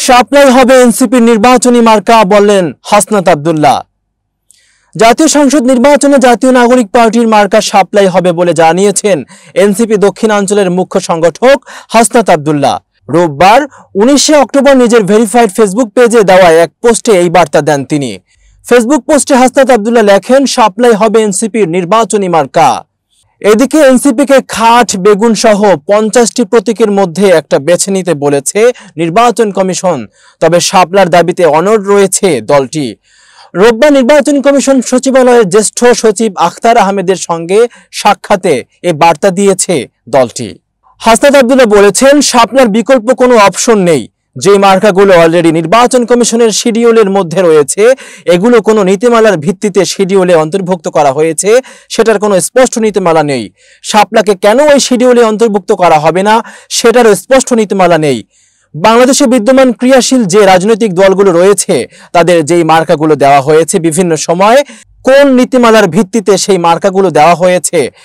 Supply হবে এনসিপির নির্বাচনী মার্কা, বললেন হাসনাত আব্দুল্লাহ। জাতীয় সংসদ নির্বাচনে জাতীয় নাগরিক পার্টির মার্কা সাপ্লাই হবে বলে জানিয়েছেন এনসিপি দক্ষিণাঞ্চলের মুখ্য সংগঠক হাসনাত আব্দুল্লাহ। রোববার 19 অক্টোবর নিজের ভেরিফাইড ফেসবুক পেজে দেওয়া এক পোস্টে এই বার্তা দেন তিনি। ফেসবুক পোস্টে হাসনাত আব্দুল্লাহ লেখেন, সাপ্লাই হবে এনসিপির নির্বাচনী মার্কা। এদিকে এনসিপিকে খাট, বেগুন সহ 50টি প্রতীকের মধ্যে একটা বেছে নিতে বলেছে নির্বাচন কমিশন। তবে শাপলার দাবিতে অনড় রয়েছে দলটি। রোববার নির্বাচন কমিশন সচিবালয়ের জ্যেষ্ঠ সচিব আখতার আহমেদের সঙ্গে সাক্ষাতে এ বার্তা দিয়েছে দলটি। হাসনাত আব্দুল্লাহ বলেছেন, শাপলার বিকল্প কোনো অপশন নেই। যে মার্কাগুলো অলরেডি নির্বাচন কমিশনের শিডিউলের মধ্যে রয়েছে, এগুলো কোনো নীতিমালার ভিত্তিতে শিডিউলে অন্তর্ভুক্ত করা হয়েছে, সেটার কোনো স্পষ্ট নীতিমালা নেই। শাপলাকে কেন ওই শিডিউলে অন্তর্ভুক্ত করা হবে না, সেটারও স্পষ্ট নীতিমালা নেই। বাংলাদেশে বিদ্যমান ক্রিয়াশীল যে রাজনৈতিক দলগুলো রয়েছে, তাদের যেই মার্কাগুলো দেওয়া হয়েছে বিভিন্ন সময়, কোন নীতিমালার ভিত্তিতে সেই মার্কাগুলো দেওয়া হয়েছে